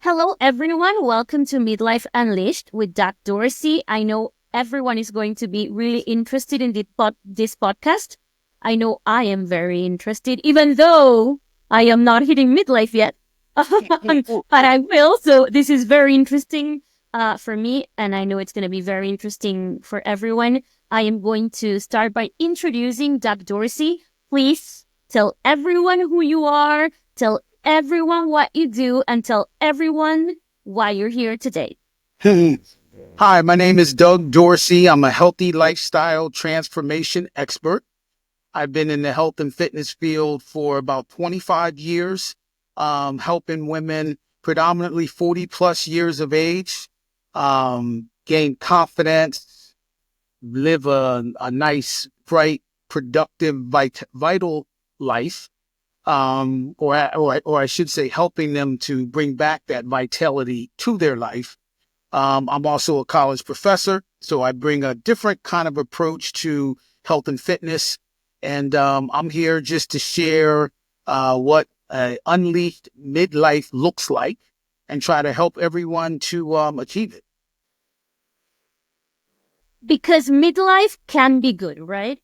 Hello, everyone. Welcome to Midlife Unleashed with Dorsey. I know everyone is going to be really interested in this podcast. I know I am very interested, even though I am not hitting midlife yet, but I will. So this is very interesting for me, and I know it's going to be very interesting for everyone. I am going to start by introducing Dorsey. Please tell everyone who you are. Tell everyone what you do and tell everyone why you're here today. Hi, my name is Doug Dorsey. I'm a healthy lifestyle transformation expert. I've been in the health and fitness field for about 25 years, helping women predominantly 40 plus years of age, gain confidence, live a nice, bright, productive, vital life. Or I should say, helping them to bring back that vitality to their life. I'm also a college professor, so I bring a different kind of approach to health and fitness. And I'm here just to share what unleashed midlife looks like and try to help everyone to achieve it. Because midlife can be good, right?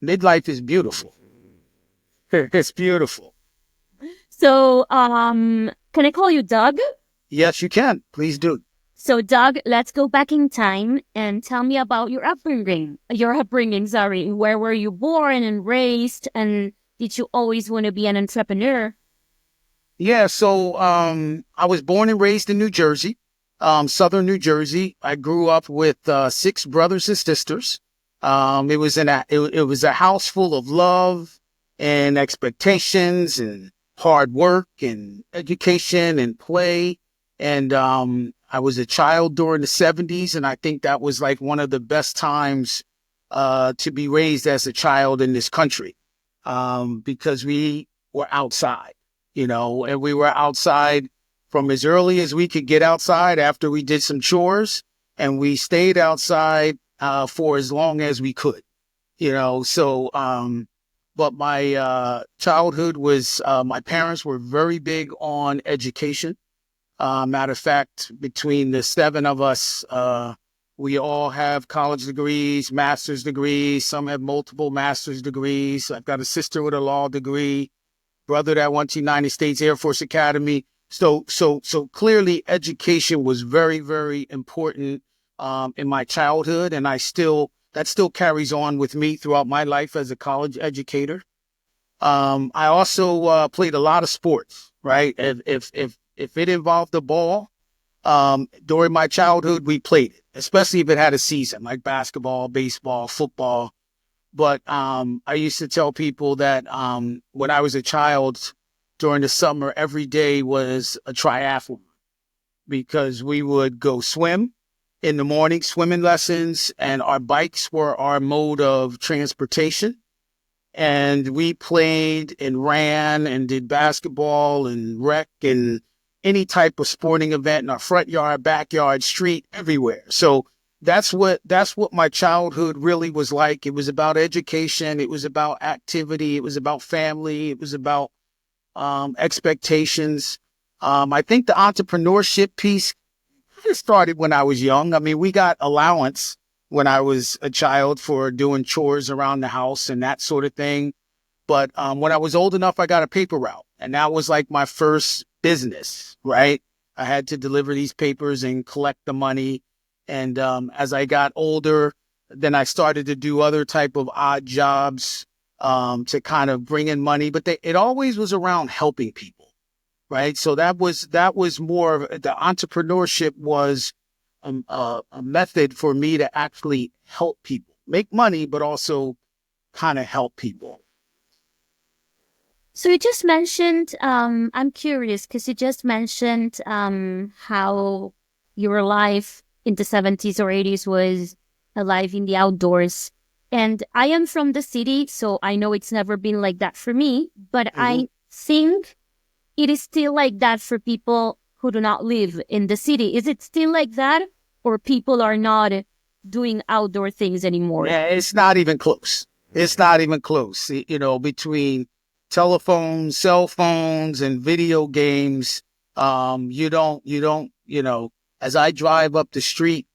Midlife is beautiful. It's beautiful. So, can I call you Doug? Yes, you can. Please do. So, Doug, let's go back in time and tell me about your upbringing. Sorry. Where were you born and raised? And did you always want to be an entrepreneur? Yeah, so I was born and raised in New Jersey, southern New Jersey. I grew up with 6 brothers and sisters. It was a house full of love and expectations and hard work and education and play. And I was a child during the 70s, and I think that was like one of the best times to be raised as a child in this country because we were outside, and we were outside from as early as we could get outside after we did some chores, and we stayed outside for as long as we could, but my childhood was, my parents were very big on education. Matter of fact, between the 7 of us, we all have college degrees, master's degrees. Some have multiple master's degrees. I've got a sister with a law degree, brother that went to United States Air Force Academy. So clearly education was very, very important in my childhood, and that still carries on with me throughout my life as a college educator. I also played a lot of sports, right? If it involved the ball, during my childhood, we played it, especially if it had a season, like basketball, baseball, football. But I used to tell people that when I was a child, during the summer, every day was a triathlon because we would go swim in the morning, swimming lessons, and our bikes were our mode of transportation. And we played and ran and did basketball and rec and any type of sporting event in our front yard, backyard, street, everywhere. So that's what my childhood really was like. It was about education. It was about activity. It was about family. It was about expectations. I think the entrepreneurship piece started when I was young. I mean, we got allowance when I was a child for doing chores around the house and that sort of thing. But when I was old enough, I got a paper route, and that was like my first business, right? I had to deliver these papers and collect the money. And as I got older, then I started to do other type of odd jobs to kind of bring in money. But it always was around helping people, right? So that was more of the entrepreneurship was a method for me to actually help people make money, but also kind of help people. So you just mentioned, I'm curious because you just mentioned how your life in the 70s or 80s was alive in the outdoors. And I am from the city, so I know it's never been like that for me, but I think it is still like that for people who do not live in the city. Is it still like that, or people are not doing outdoor things anymore? Yeah, it's not even close. It's not even close. Between telephones, cell phones, and video games, As I drive up the street,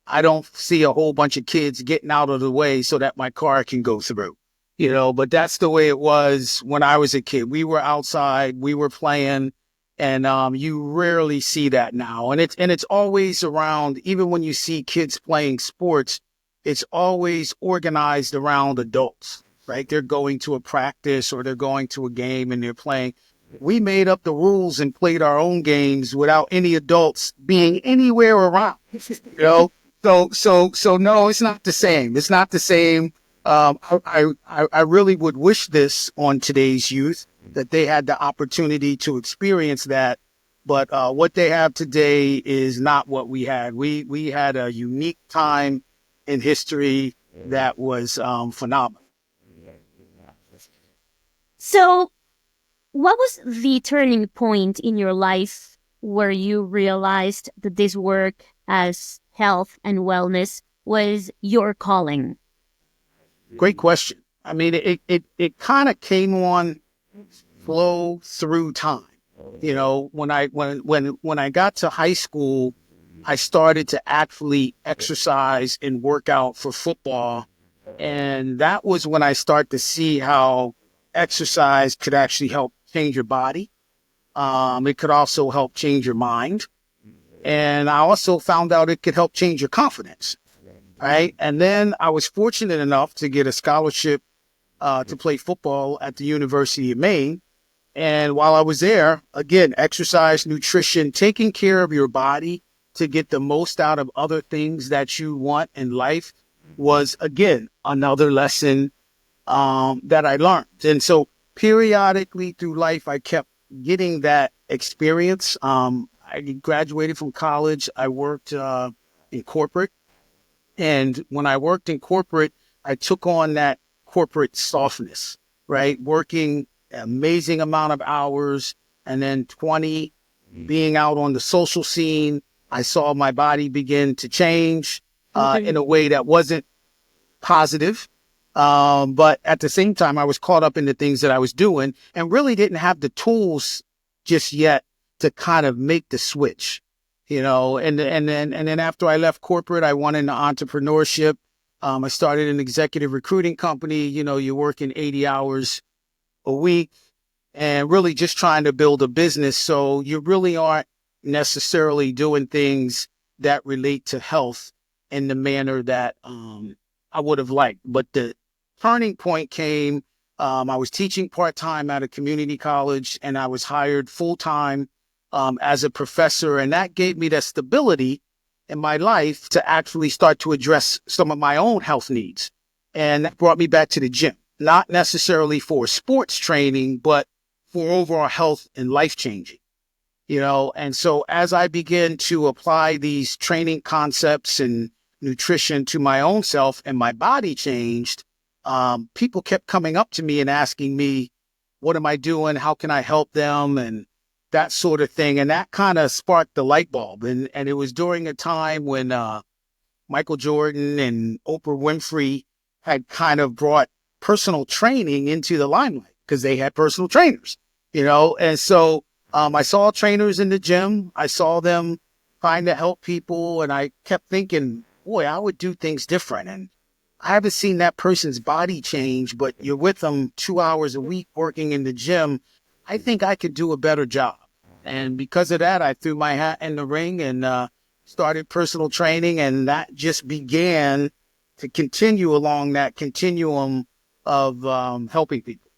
I don't see a whole bunch of kids getting out of the way so that my car can go through, but that's the way it was when I was a kid. We were outside, we were playing, and you rarely see that now. And it's always around, even when you see kids playing sports, it's always organized around adults, right? They're going to a practice or they're going to a game and they're playing. We made up the rules and played our own games without any adults being anywhere around, you know? So no, it's not the same. It's not the same. I really would wish this on today's youth, that they had the opportunity to experience that. But what they have today is not what we had. We had a unique time in history that was phenomenal. So, what was the turning point in your life where you realized that this work as health and wellness was your calling? Great question. I mean, it kind of came on flow through time. When I got to high school, I started to actually exercise and work out for football. And that was when I started to see how exercise could actually help change your body. It could also help change your mind. And I also found out it could help change your confidence. Right. And then I was fortunate enough to get a scholarship to play football at the University of Maine. And while I was there, again, exercise, nutrition, taking care of your body to get the most out of other things that you want in life was, again, another lesson that I learned. And so periodically through life, I kept getting that experience. I graduated from college. I worked in corporate. And when I worked in corporate, I took on that corporate softness, right? Working an amazing amount of hours, and then 20 being out on the social scene, I saw my body begin to change in a way that wasn't positive. But at the same time, I was caught up in the things that I was doing and really didn't have the tools just yet to kind of make the switch, and then after I left corporate, I went into entrepreneurship. I started an executive recruiting company. You're working 80 hours a week and really just trying to build a business. So you really aren't necessarily doing things that relate to health in the manner that I would have liked. But the turning point came. I was teaching part-time at a community college, and I was hired full-time as a professor. And that gave me the stability in my life to actually start to address some of my own health needs. And that brought me back to the gym, not necessarily for sports training, but for overall health and life changing. And so as I began to apply these training concepts and nutrition to my own self and my body changed, people kept coming up to me and asking me, what am I doing? How can I help them? And that sort of thing. And that kind of sparked the light bulb. And it was during a time when Michael Jordan and Oprah Winfrey had kind of brought personal training into the limelight because they had personal trainers, And so I saw trainers in the gym. I saw them trying to help people. And I kept thinking, boy, I would do things different. And I haven't seen that person's body change, but you're with them 2 hours a week working in the gym. I think I could do a better job. And because of that, I threw my hat in the ring and started personal training. And that just began to continue along that continuum of helping people.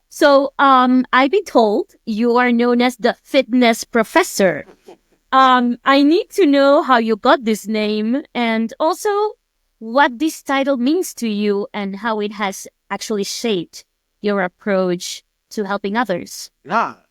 So, I've been told you are known as the fitness professor. I need to know how you got this name and also what this title means to you and how it has actually shaped your approach to helping others. Well,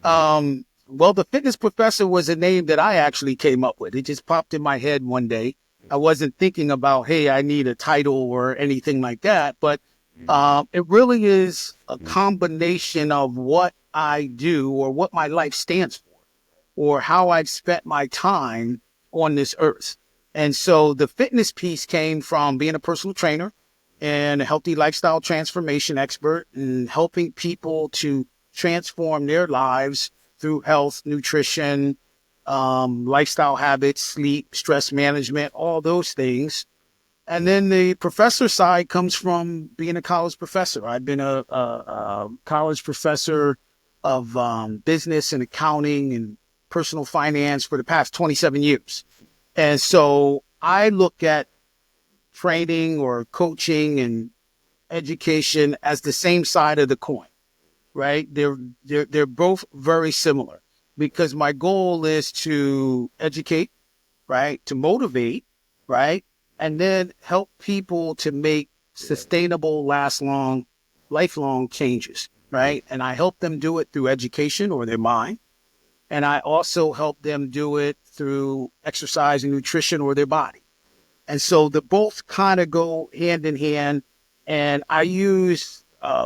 the fitness professor was a name that I actually came up with. It just popped in my head one day. I wasn't thinking about, hey, I need a title or anything like that. But it really is a combination of what I do or what my life stands for or how I've spent my time on this earth. And so the fitness piece came from being a personal trainer and a healthy lifestyle transformation expert and helping people to transform their lives through health, nutrition, lifestyle habits, sleep, stress management, all those things. And then the professor side comes from being a college professor. I've been a college professor of business and accounting and personal finance for the past 27 years. And so I look at training or coaching and education as the same side of the coin, right? They're both very similar because my goal is to educate, right? To motivate, right? And then help people to make sustainable, lifelong changes, right? And I help them do it through education or their mind. And I also help them do it through exercise and nutrition or their body. And so the both kind of go hand in hand. And I use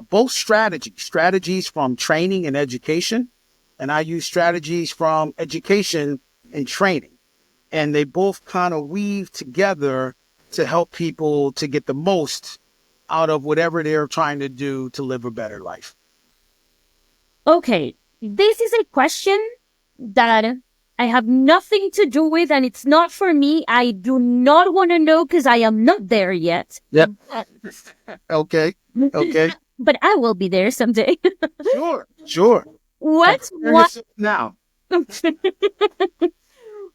both strategies from training and education. And I use strategies from education and training. And they both kind of weave together to help people to get the most out of whatever they're trying to do to live a better life. Okay, this is a question that I have nothing to do with, and it's not for me. I do not want to know because I am not there yet. Yep. Okay. But I will be there someday. Sure. What now?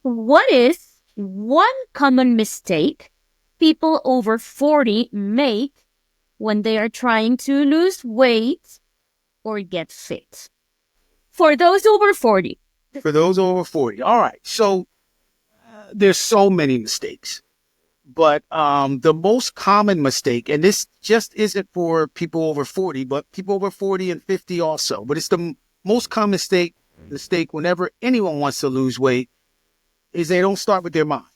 What is one common mistake people over 40 make when they are trying to lose weight or get fit? For those over 40. For those over 40. All right. So there's so many mistakes. But the most common mistake, and this just isn't for people over 40, but people over 40 and 50 also. But it's the most common mistake whenever anyone wants to lose weight is they don't start with their mind.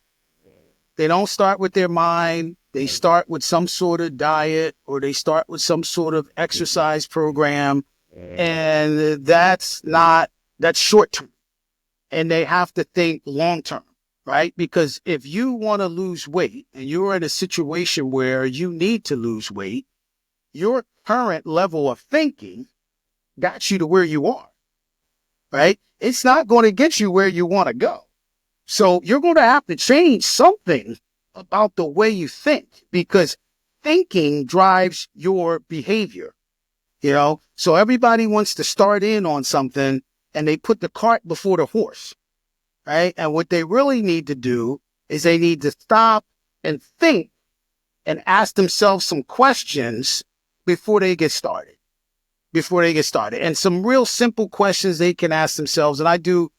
They don't start with their mind. They start with some sort of diet or they start with some sort of exercise program. And that's short term. And they have to think long term, right? Because if you want to lose weight and you're in a situation where you need to lose weight, your current level of thinking got you to where you are, right? It's not going to get you where you want to go. So you're going to have to change something about the way you think because thinking drives your behavior, you know? So everybody wants to start in on something and they put the cart before the horse, right? And what they really need to do is they need to stop and think and ask themselves some questions before they get started. And some real simple questions they can ask themselves. And I do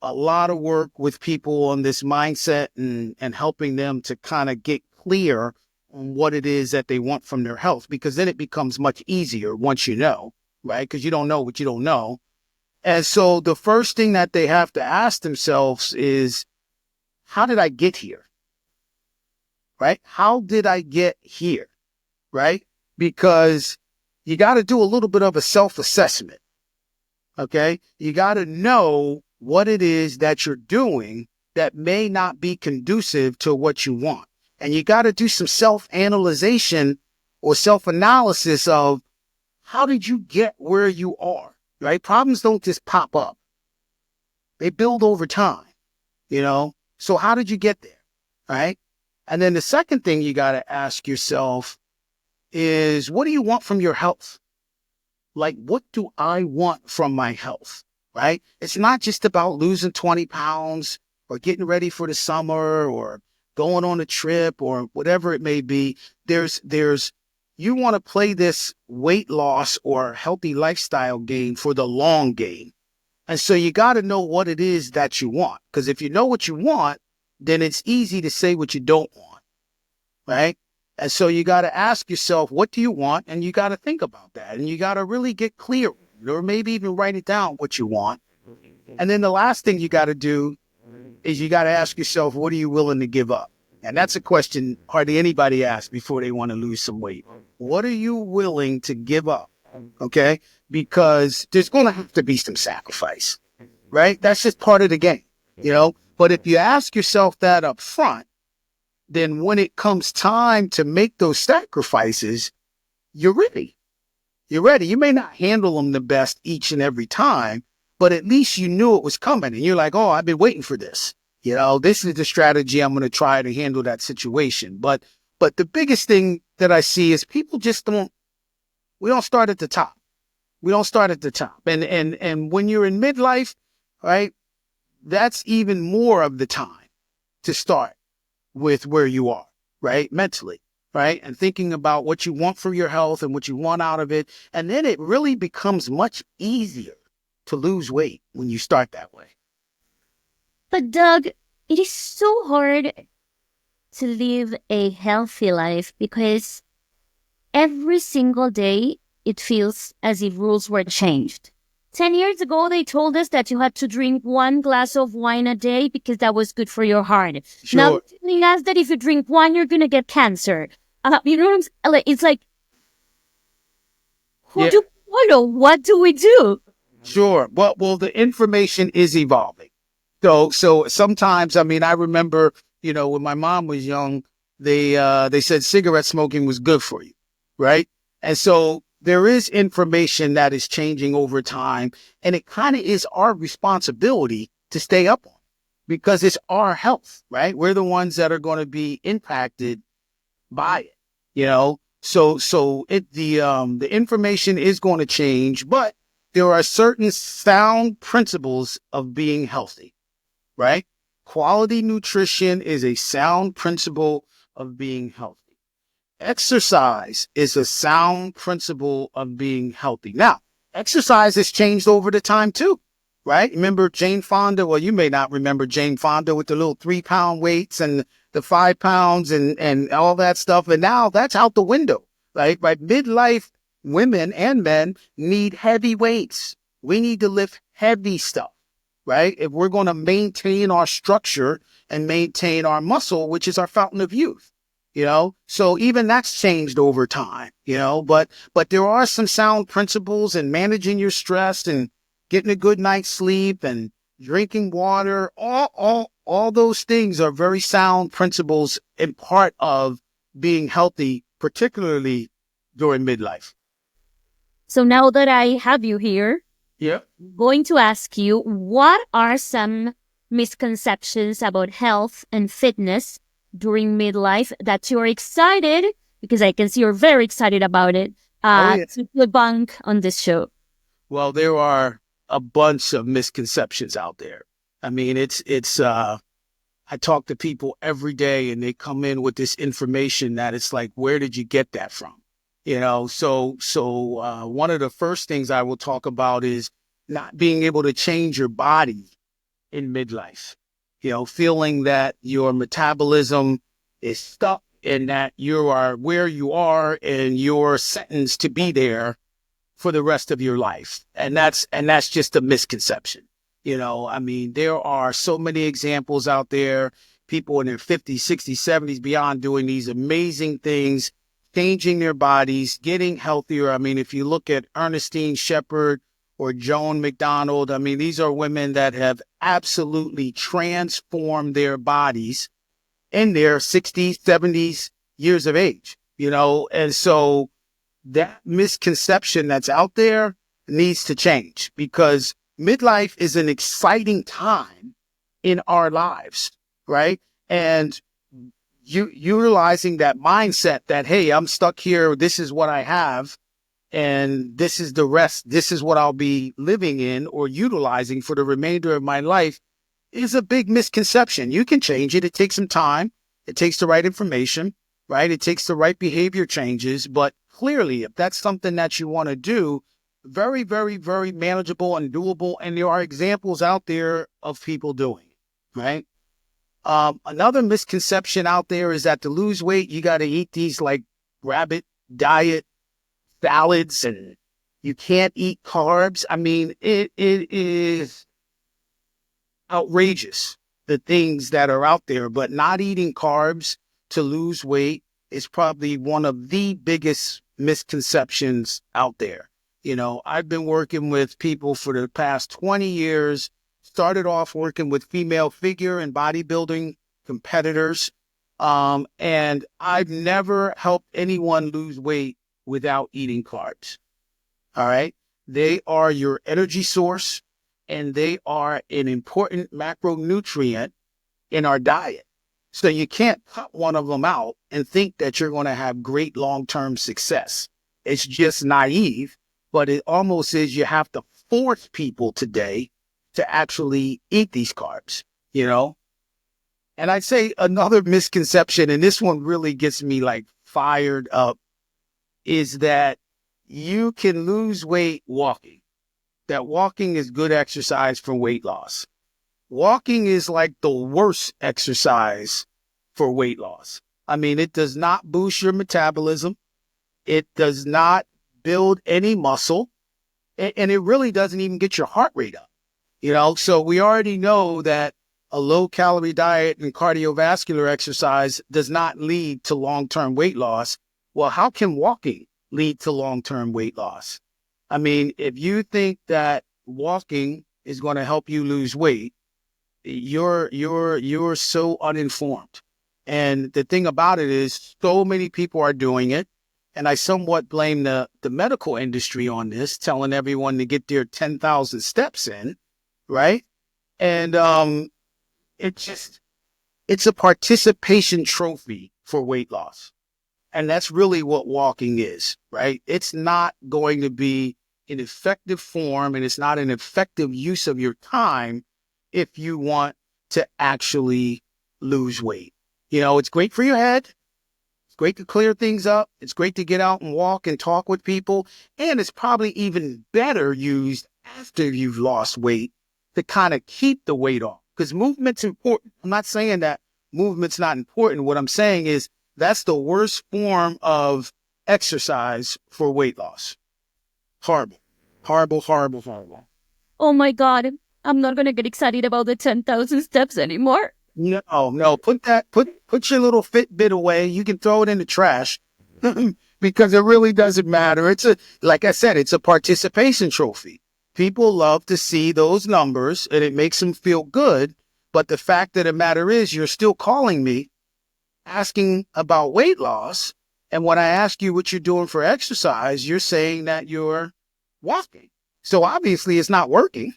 a lot of work with people on this mindset and helping them to kind of get clear on what it is that they want from their health, because then it becomes much easier once you know, right? Because you don't know what you don't know. And so the first thing that they have to ask themselves is, how did I get here? Right? How did I get here? Right? Because you got to do a little bit of a self-assessment. Okay? You got to know what it is that you're doing that may not be conducive to what you want. And you got to do some self-analyzation or self-analysis of how did you get where you are, right? Problems don't just pop up. They build over time, you know? So how did you get there, right? And then the second thing you got to ask yourself is, what do you want from your health? Like, what do I want from my health, right? It's not just about losing 20 pounds or getting ready for the summer or going on a trip or whatever it may be. You want to play this weight loss or healthy lifestyle game for the long game. And so you got to know what it is that you want. Because if you know what you want, then it's easy to say what you don't want, right? And so you got to ask yourself, what do you want? And you got to think about that. And you got to really get clear, or maybe even write it down what you want. And then the last thing you got to do is you got to ask yourself, what are you willing to give up? And that's a question hardly anybody asks before they want to lose some weight. What are you willing to give up? Okay? Because there's going to have to be some sacrifice, right? That's just part of the game, you know? But if you ask yourself that up front, then when it comes time to make those sacrifices, you're ready. You're ready. You may not handle them the best each and every time, but at least you knew it was coming. And you're like, oh, I've been waiting for this. This is the strategy I'm going to try to handle that situation. But the biggest thing that I see is people just we don't start at the top. We don't start at the top. And when you're in midlife, right, that's even more of the time to start with where you are, right, mentally, right, and thinking about what you want for your health and what you want out of it. And then it really becomes much easier to lose weight when you start that way. But Doug, it is so hard to live a healthy life because every single day it feels as if rules were changed. 10 years ago, they told us that you had to drink 1 glass of wine a day because that was good for your heart. Sure. Now they're telling us that if you drink wine, you're going to get cancer. You know what I'm saying? It's like, who do we follow? What do we do? Sure. Well, the information is evolving. So sometimes, I mean, I remember, when my mom was young, they said cigarette smoking was good for you, right? And so there is information that is changing over time, and it kind of is our responsibility to stay up on because it's our health, right? We're the ones that are going to be impacted by it, So the information is going to change, but there are certain sound principles of being healthy, right? Quality nutrition is a sound principle of being healthy. Exercise is a sound principle of being healthy. Now, exercise has changed over the time too, right? Remember Jane Fonda? Well, you may not remember Jane Fonda with the little 3-pound weights and the 5 pounds and all that stuff. And now that's out the window, right? Midlife women and men need heavy weights. We need to lift heavy stuff, right? If we're going to maintain our structure and maintain our muscle, which is our fountain of youth. So even that's changed over time, but there are some sound principles in managing your stress and getting a good night's sleep and drinking water. All those things are very sound principles and part of being healthy, particularly during midlife. So now that I have you here, yeah, I'm going to ask you, what are some misconceptions about health and fitness during midlife that you're excited, because I can see you're very excited about it, to debunk on this show? Well, there are a bunch of misconceptions out there. I mean, I talk to people every day and they come in with this information that it's like, where did you get that from? So one of the first things I will talk about is not being able to change your body in midlife. Feeling that your metabolism is stuck and that you are where you are and you're sentenced to be there for the rest of your life. And that's just a misconception. I mean, there are so many examples out there, people in their 50s, 60s, 70s, beyond doing these amazing things, changing their bodies, getting healthier. I mean, if you look at Ernestine Shepherd or Joan McDonald, I mean, these are women that have absolutely transformed their bodies in their 60s, 70s years of age, and so that misconception that's out there needs to change because midlife is an exciting time in our lives, right? And utilizing that mindset that, hey, I'm stuck here. This is what I have. And this is the rest. This is what I'll be living in or utilizing for the remainder of my life is a big misconception. You can change it. It takes some time. It takes the right information, right? It takes the right behavior changes. But clearly, if that's something that you want to do, very, very, very manageable and doable. And there are examples out there of people doing it, right? Another misconception out there is that to lose weight, you got to eat these like rabbit diet salads and you can't eat carbs. I mean, it is outrageous, the things that are out there, but not eating carbs to lose weight is probably one of the biggest misconceptions out there. I've been working with people for the past 20 years, started off working with female figure and bodybuilding competitors. And I've never helped anyone lose weight without eating carbs. All right. They are your energy source and they are an important macronutrient in our diet. So you can't cut one of them out and think that you're going to have great long-term success. It's just naive, but it almost is you have to force people today to actually eat these carbs, you know? And I'd say another misconception, and this one really gets me like fired up, is that you can lose weight walking, that walking is good exercise for weight loss. Walking is like the worst exercise for weight loss. I mean, it does not boost your metabolism. It does not build any muscle. And it really doesn't even get your heart rate up. You know, so we already know that a low calorie diet and cardiovascular exercise does not lead to long-term weight loss. Well, how can walking lead to long-term weight loss? I mean, if you think that walking is going to help you lose weight, you're so uninformed. And the thing about it is so many people are doing it. And I somewhat blame the medical industry on this, telling everyone to get their 10,000 steps in, right? And it's a participation trophy for weight loss. And that's really what walking is, right? It's not going to be an effective form, and it's not an effective use of your time if you want to actually lose weight. You know, it's great for your head. It's great to clear things up. It's great to get out and walk and talk with people. And it's probably even better used after you've lost weight to kind of keep the weight off, because movement's important. I'm not saying that movement's not important. What I'm saying is that's the worst form of exercise for weight loss. Horrible, horrible, horrible, horrible. Oh my God, I'm not going to get excited about the 10,000 steps anymore. No, put your little Fitbit away. You can throw it in the trash because it really doesn't matter. Like I said, it's a participation trophy. People love to see those numbers and it makes them feel good. But the fact of the matter is you're still calling me asking about weight loss. And when I ask you what you're doing for exercise, you're saying that you're walking. So obviously it's not working.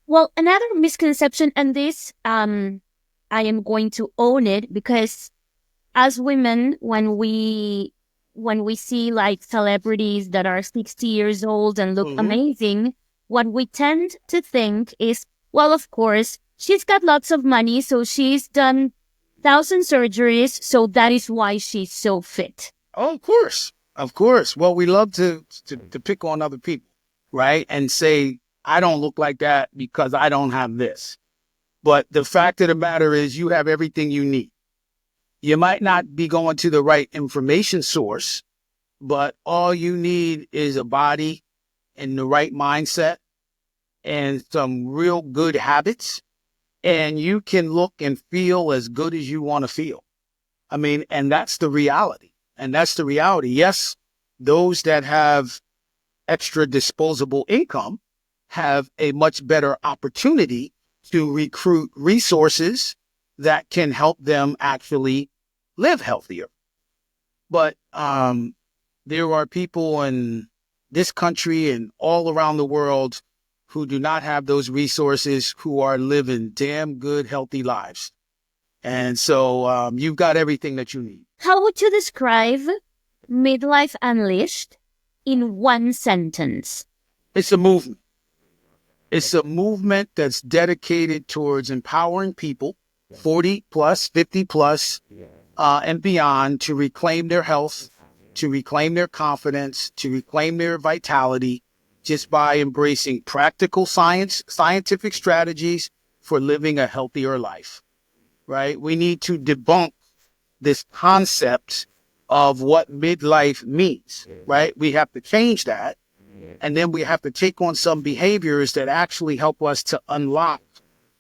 Well, another misconception, and this, I am going to own it, because as women, when we see like celebrities that are 60 years old and look amazing, what we tend to think is, well, of course, she's got lots of money, so she's done 1,000 surgeries, so that is why she's so fit. Oh, of course. Of course. Well, we love to pick on other people, right? And say, I don't look like that because I don't have this. But the fact of the matter is you have everything you need. You might not be going to the right information source, but all you need is a body and the right mindset and some real good habits, and you can look and feel as good as you want to feel. I mean, and that's the reality. And that's the reality. Yes, those that have extra disposable income have a much better opportunity to recruit resources that can help them actually live healthier. But there are people in this country and all around the world who do not have those resources, who are living damn good, healthy lives. And so you've got everything that you need. How would you describe Midlife Unleashed in one sentence? It's a movement. It's a movement that's dedicated towards empowering people, 40 plus, 50 plus, and beyond, to reclaim their health, to reclaim their confidence, to reclaim their vitality, just by embracing practical scientific strategies for living a healthier life, right? We need to debunk this concept of what midlife means, right? We have to change that. And then we have to take on some behaviors that actually help us to unlock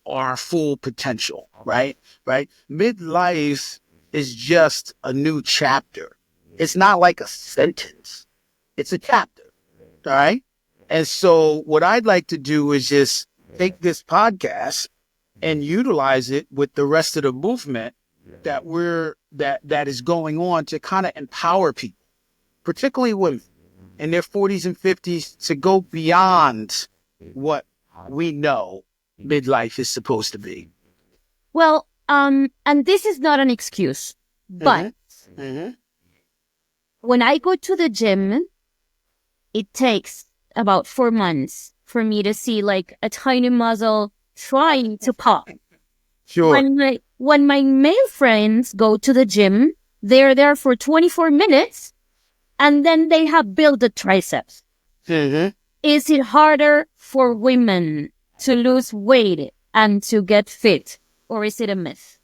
our full potential, right? Right? Midlife is just a new chapter. It's not like a sentence. It's a chapter, all right? And so what I'd like to do is just take this podcast and utilize it with the rest of the movement that is going on to kind of empower people, particularly women. in their 40s and 50s to go beyond what we know midlife is supposed to be. Well, and this is not an excuse, but when I go to the gym, it takes about 4 months for me to see like a tiny muscle trying to pop. Sure. When my male friends go to the gym, they're there for 24 minutes and then they have built the triceps. Is it harder for women to lose weight and to get fit, or is it a myth?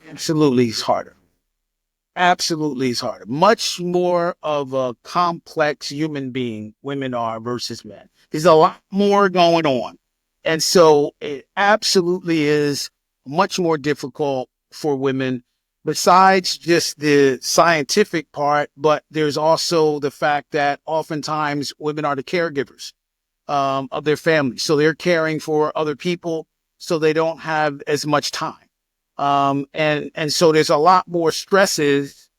Absolutely, it's harder. Absolutely, it's harder. Much more of a complex human being women are versus men. There's a lot more going on. And so it absolutely is much more difficult for women, besides just the scientific part, but there's also the fact that oftentimes women are the caregivers of their family. So they're caring for other people, so they don't have as much time. And so there's a lot more stresses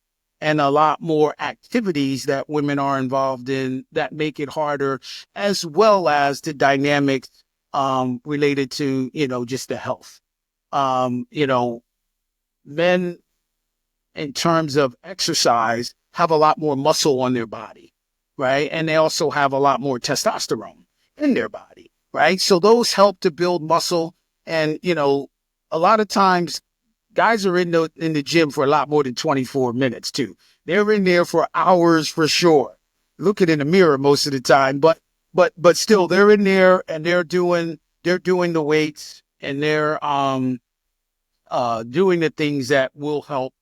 and a lot more activities that women are involved in that make it harder, as well as the dynamics related to, just the health. Men, in terms of exercise, have a lot more muscle on their body, right? And they also have a lot more testosterone in their body, right? So those help to build muscle. And, a lot of times guys are in the gym for a lot more than 24 minutes too. They're in there for hours for sure, looking in the mirror most of the time, but still they're in there and they're doing the weights, and they're doing the things that will help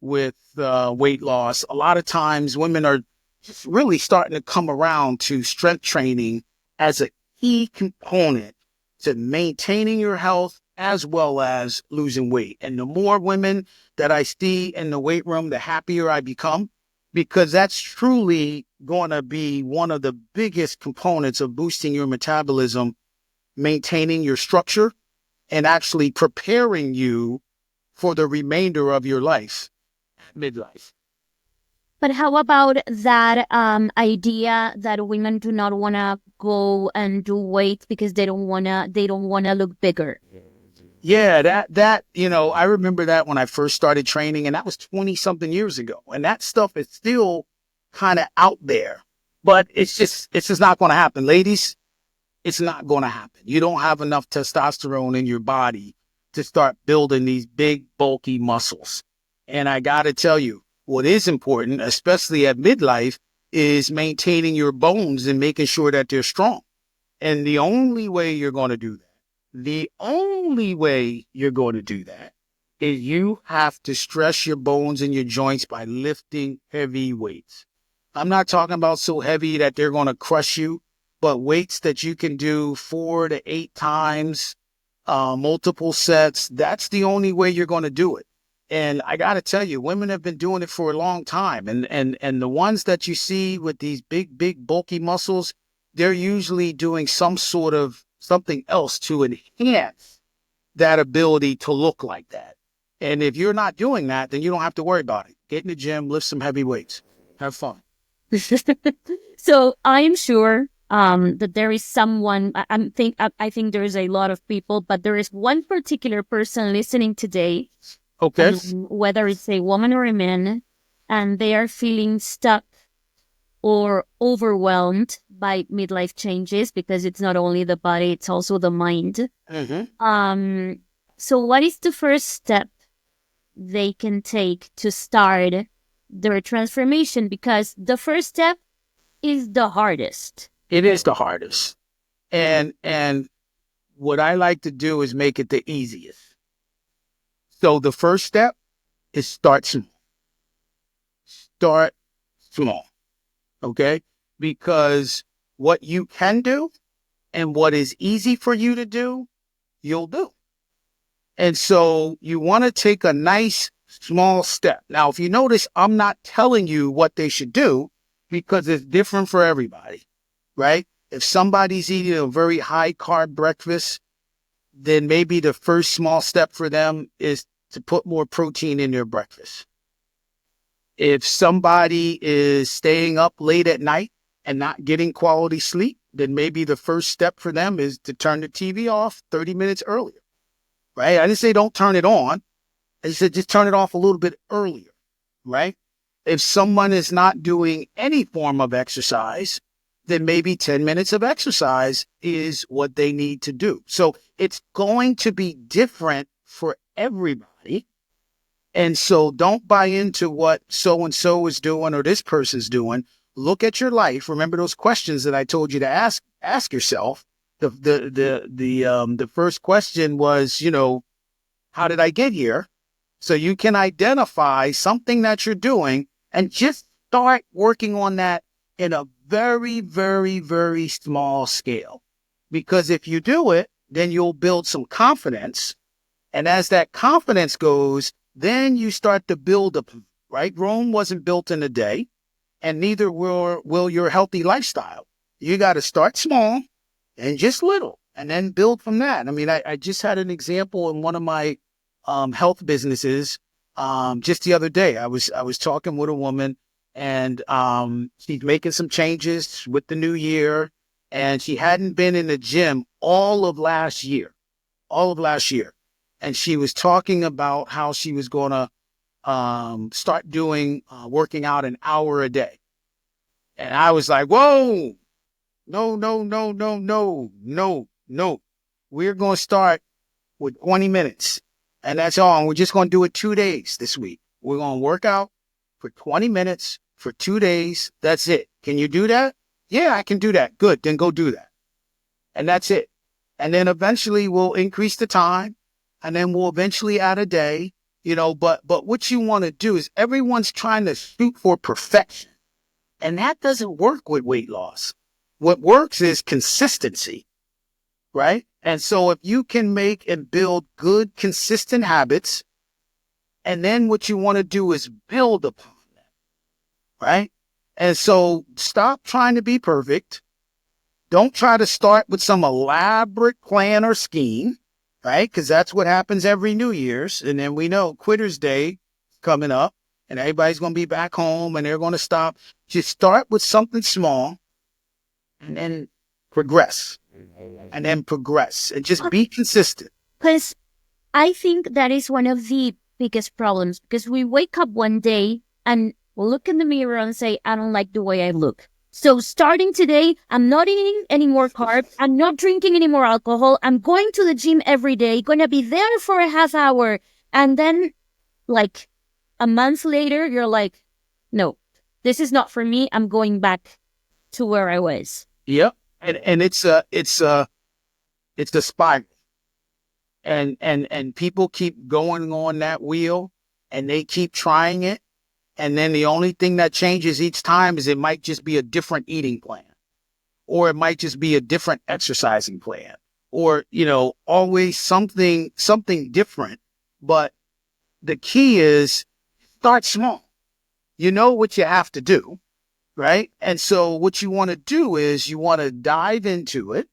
with weight loss. A lot of times women are just really starting to come around to strength training as a key component to maintaining your health as well as losing weight. And the more women that I see in the weight room, the happier I become, because that's truly going to be one of the biggest components of boosting your metabolism, maintaining your structure, and actually preparing you for the remainder of your life, midlife. But how about that idea that women do not want to go and do weight because they don't want to look bigger? Yeah, that I remember that when I first started training, and that was 20 something years ago. And that stuff is still kind of out there, but it's just not going to happen. Ladies, it's not going to happen. You don't have enough testosterone in your body to start building these big, bulky muscles. And I got to tell you, what is important, especially at midlife, is maintaining your bones and making sure that they're strong. And the only way you're going to do that, is you have to stress your bones and your joints by lifting heavy weights. I'm not talking about so heavy that they're going to crush you, but weights that you can do 4 to 8 times, multiple sets. That's the only way you're going to do it. And I got to tell you, women have been doing it for a long time. And the ones that you see with these big, bulky muscles, they're usually doing some sort of something else to enhance that ability to look like that. And if you're not doing that, then you don't have to worry about it. Get in the gym, lift some heavy weights, have fun. So I'm sure that there is someone. I think there is a lot of people, but there is one particular person listening today. Okay. Whether it's a woman or a man, and they are feeling stuck or overwhelmed by midlife changes, because it's not only the body, it's also the mind. So what is the first step they can take to start their transformation? Because the first step is the hardest. It is the hardest. And what I like to do is make it the easiest. So the first step is start small. Start small. Okay? Because what you can do and what is easy for you to do, you'll do. And so you want to take a nice small step. Now, if you notice, I'm not telling you what they should do because it's different for everybody, right? If somebody's eating a very high carb breakfast, then maybe the first small step for them is to put more protein in their breakfast. If somebody is staying up late at night and not getting quality sleep, then maybe the first step for them is to turn the TV off 30 minutes earlier, right? I didn't say don't turn it on. I said just turn it off a little bit earlier, right? If someone is not doing any form of exercise, then maybe 10 minutes of exercise is what they need to do. So it's going to be different for everybody. And so don't buy into what so-and-so is doing or this person's doing. Look at your life. Remember those questions that I told you to ask yourself. The first question was, how did I get here? So you can identify something that you're doing and just start working on that in a very, very, very small scale. Because if you do it, then you'll build some confidence. And as that confidence goes, then you start to build up, right? Rome wasn't built in a day, and neither will your healthy lifestyle. You got to start small and just little, and then build from that. I mean, I just had an example in one of my health businesses just the other day. I was talking with a woman, and she's making some changes with the new year, and she hadn't been in the gym all of last year. And she was talking about how she was going to start doing working out an hour a day. And I was like, whoa, no, no, no, no, no, no, no. We're going to start with 20 minutes. And that's all. And we're just going to do it 2 days this week. We're going to work out for 20 minutes for 2 days. That's it. Can you do that? Yeah, I can do that. Good. Then go do that. And that's it. And then eventually we'll increase the time. And then we'll eventually add a day, but what you want to do is everyone's trying to shoot for perfection. And that doesn't work with weight loss. What works is consistency, right? And so if you can make and build good, consistent habits, and then what you want to do is build upon them, right? And so stop trying to be perfect. Don't try to start with some elaborate plan or scheme. Right? Because that's what happens every New Year's. And then we know Quitter's Day coming up and everybody's going to be back home and they're going to stop. Just start with something small and then progress and then progress and just be consistent. Because I think that is one of the biggest problems, because we wake up one day and we'll look in the mirror and say, I don't like the way I look. So starting today, I'm not eating any more carbs. I'm not drinking any more alcohol. I'm going to the gym every day, going to be there for a half hour. And then like a month later, you're like, no, this is not for me. I'm going back to where I was. Yep. And it's a spiral. And people keep going on that wheel and they keep trying it. And then the only thing that changes each time is it might just be a different eating plan, or it might just be a different exercising plan, or, always something different. But the key is start small. You know what you have to do, right? And so what you want to do is you want to dive into it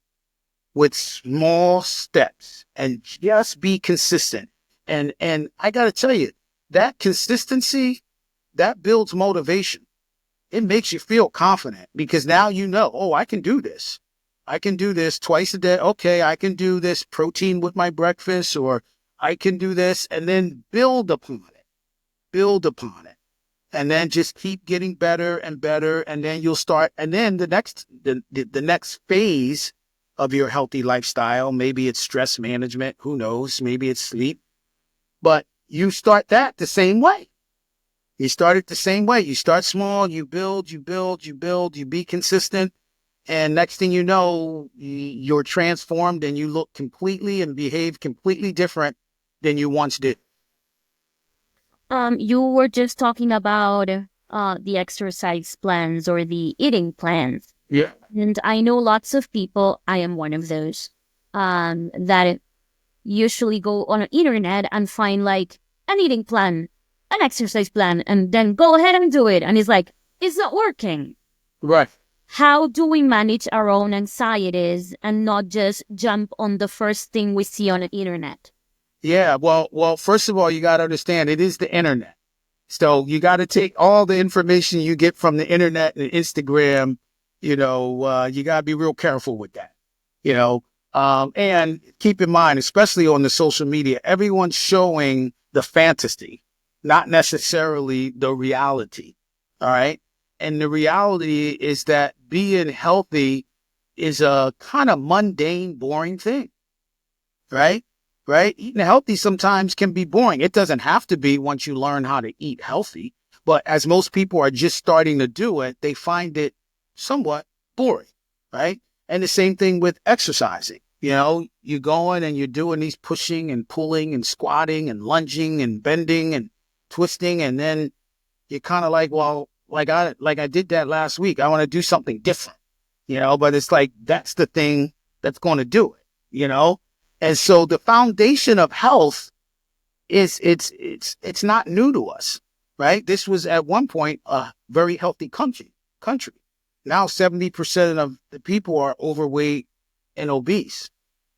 with small steps and just be consistent. And I got to tell you, that consistency, that builds motivation. It makes you feel confident because now I can do this. I can do this twice a day. Okay, I can do this protein with my breakfast, or I can do this, and then build upon it. And then just keep getting better and better. And then you'll start. And then the next phase of your healthy lifestyle, maybe it's stress management. Who knows? Maybe it's sleep. But you start that the same way. You start it the same way. You start small, you build, you be consistent. And next thing you know, you're transformed and you look completely and behave completely different than you once did. You were just talking about the exercise plans or the eating plans. Yeah. And I know lots of people, I am one of those, that usually go on the internet and find like an eating plan, an exercise plan, and then go ahead and do it. And it's like, it's not working. Right. How do we manage our own anxieties and not just jump on the first thing we see on the internet? Yeah. Well, first of all, you got to understand it is the internet. So you got to take all the information you get from the internet and Instagram, You got to be real careful with that, you know. And keep in mind, especially on the social media, everyone's showing the fantasy, not necessarily the reality. All right. And the reality is that being healthy is a kind of mundane, boring thing, right? Right? Eating healthy sometimes can be boring. It doesn't have to be once you learn how to eat healthy. But as most people are just starting to do it, they find it somewhat boring, right? And the same thing with exercising. You're going and you're doing these pushing and pulling and squatting and lunging and bending and twisting. And then you're kind of like, well, like I did that last week. I want to do something different, but it's like, that's the thing that's going to do it. And so the foundation of health it's not new to us, right? This was at one point a very healthy country. Now 70% of the people are overweight and obese.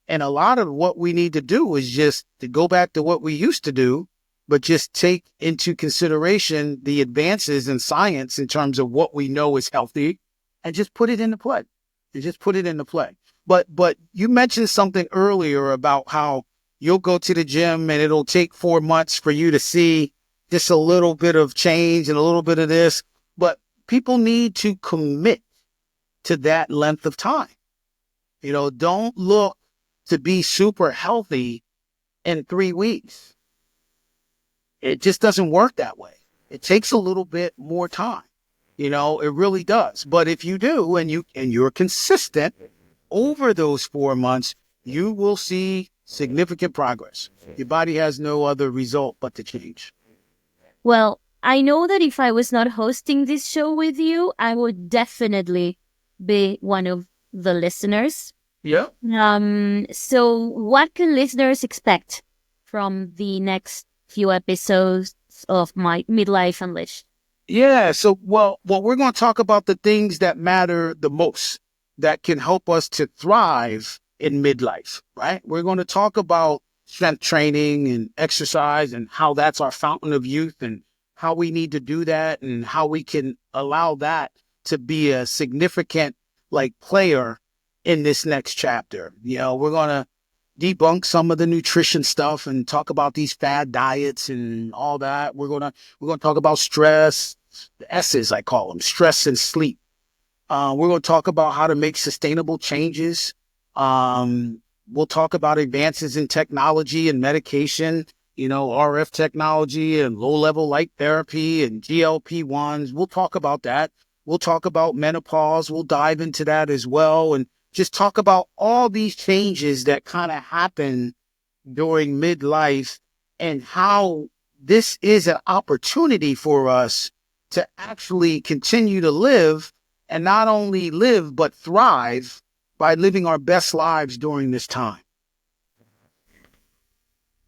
And a lot of what we need to do is just to go back to what we used to do, but just take into consideration the advances in science in terms of what we know is healthy and just put it into play. But you mentioned something earlier about how you'll go to the gym and it'll take 4 months for you to see just a little bit of change and a little bit of this. But people need to commit to that length of time. Don't look to be super healthy in 3 weeks. It just doesn't work that way. It takes a little bit more time. It really does. But if you do and you're consistent over those 4 months, you will see significant progress. Your body has no other result but to change. Well, I know that if I was not hosting this show with you, I would definitely be one of the listeners. Yeah. So what can listeners expect from the next few episodes of my Midlife Unleashed? Yeah. So, well, we're going to talk about the things that matter the most that can help us to thrive in midlife, right? We're going to talk about strength training and exercise and how that's our fountain of youth and how we need to do that and how we can allow that to be a significant player in this next chapter. We're going to debunk some of the nutrition stuff and talk about these fad diets and all that. We're going to talk about stress, the S's I call them, stress and sleep. We're going to talk about how to make sustainable changes. We'll talk about advances in technology and medication, RF technology and low-level light therapy and GLP-1s. We'll talk about that. We'll talk about menopause. We'll dive into that as well and just talk about all these changes that kind of happen during midlife and how this is an opportunity for us to actually continue to live and not only live, but thrive by living our best lives during this time.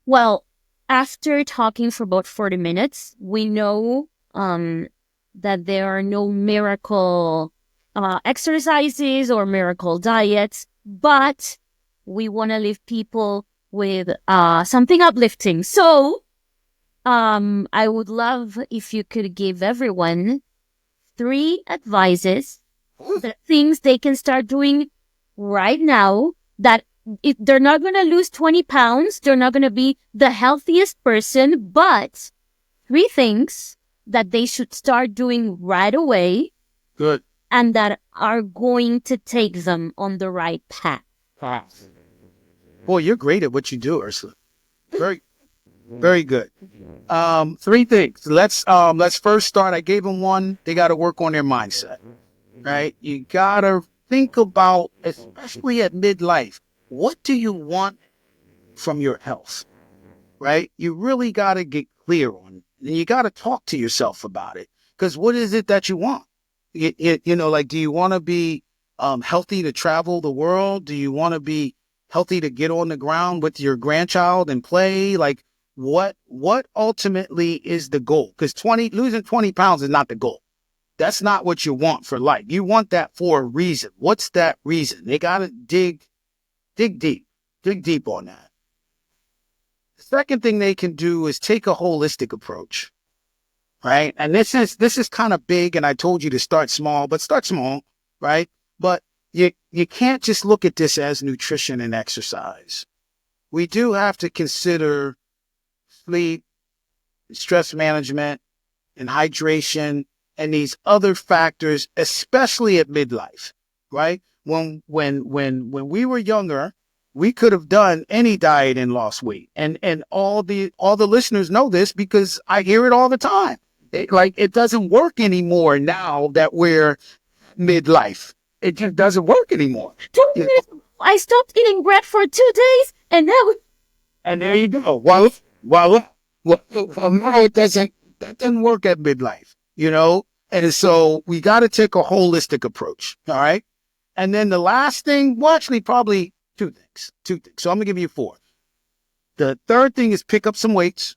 Well, after talking for about 40 minutes, we know that there are no miracle exercises or miracle diets, but we want to leave people with something uplifting. So I would love if you could give everyone 3 advices, the things they can start doing right now that if they're not going to lose 20 pounds, they're not going to be the healthiest person, but 3 things that they should start doing right away. Good. And that are going to take them on the right path. Boy, you're great at what you do, Ursula. Very, very good. 3 things. Let's first start. I gave them 1. They got to work on their mindset, right? You got to think about, especially at midlife, what do you want from your health, right? You really got to get clear on it. And you got to talk to yourself about it. Because what is it that you want? Do you want to be healthy to travel the world? Do you want to be healthy to get on the ground with your grandchild and play? What ultimately is the goal? Because losing 20 pounds is not the goal. That's not what you want for life. You want that for a reason. What's that reason? They got to dig deep on that. The second thing they can do is take a holistic approach. Right. And this is kind of big. And I told you to start small, but start small. right? But you can't just look at this as nutrition and exercise. We do have to consider sleep, stress management, and hydration, and these other factors, especially at midlife, right? When we were younger, we could have done any diet and lost weight. And all the listeners know this because I hear it all the time. It doesn't work anymore now that we're midlife. It just doesn't work anymore. I stopped eating bread for 2 days, and now And there you go. Well, no, that doesn't work at midlife, you know? And so we got to take a holistic approach. All right. And then the last thing, well, actually, probably two things. So I'm going to give you four. The third thing is pick up some weights.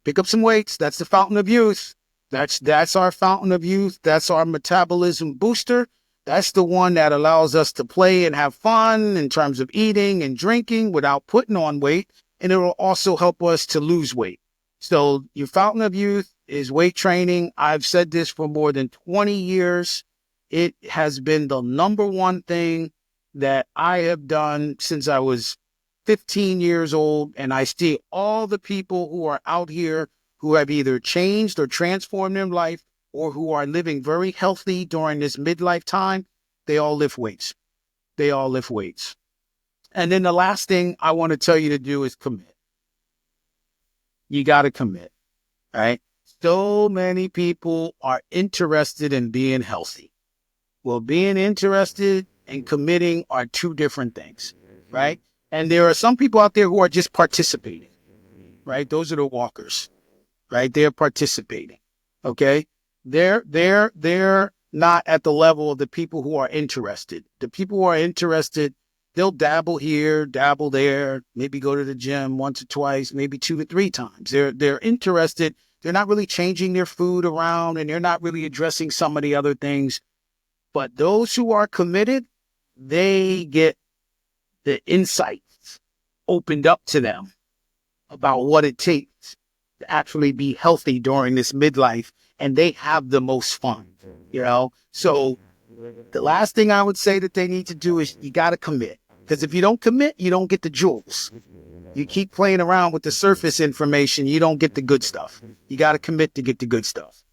Pick up some weights. That's the fountain of youth. That's our fountain of youth. That's our metabolism booster. That's the one that allows us to play and have fun in terms of eating and drinking without putting on weight. And it will also help us to lose weight. So your fountain of youth is weight training. I've said this for more than 20 years. It has been the number one thing that I have done since I was 15 years old. And I see all the people who are out here who have either changed or transformed their life or who are living very healthy during this midlife time. They all lift weights. They all lift weights. And then the last thing I want to tell you to do is commit. You got to commit, right? So many people are interested in being healthy. Well, being interested and committing are two different things, right? And there are some people out there who are just participating, right? Those are the walkers, right? They're participating, okay? They're not at the level of the people who are interested. The people who are interested, they'll dabble here, dabble there, maybe go to the gym once or twice, maybe 2 to 3 times. They're interested. They're not really changing their food around, and they're not really addressing some of the other things. But those who are committed, they get the insights opened up to them about what it takes to actually be healthy during this midlife, and they have the most fun, you know? So the last thing I would say that they need to do is you got to commit. Because if you don't commit, you don't get the jewels. You keep playing around with the surface information, you don't get the good stuff. You got to commit to get the good stuff.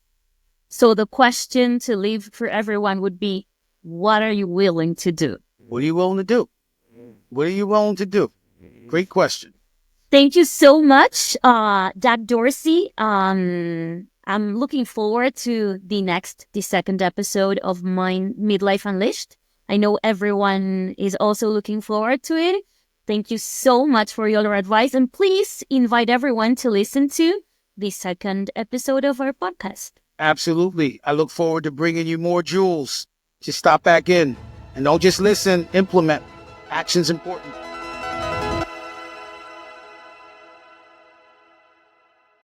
So the question to leave for everyone would be, what are you willing to do? What are you willing to do? What are you willing to do? Great question. Thank you so much, Doug Dorsey. I'm looking forward to the second episode of Midlife Unleashed. I know everyone is also looking forward to it. Thank you so much for your advice. And please invite everyone to listen to the second episode of our podcast. Absolutely. I look forward to bringing you more jewels. Just stop back in and don't just listen, implement. Action's important.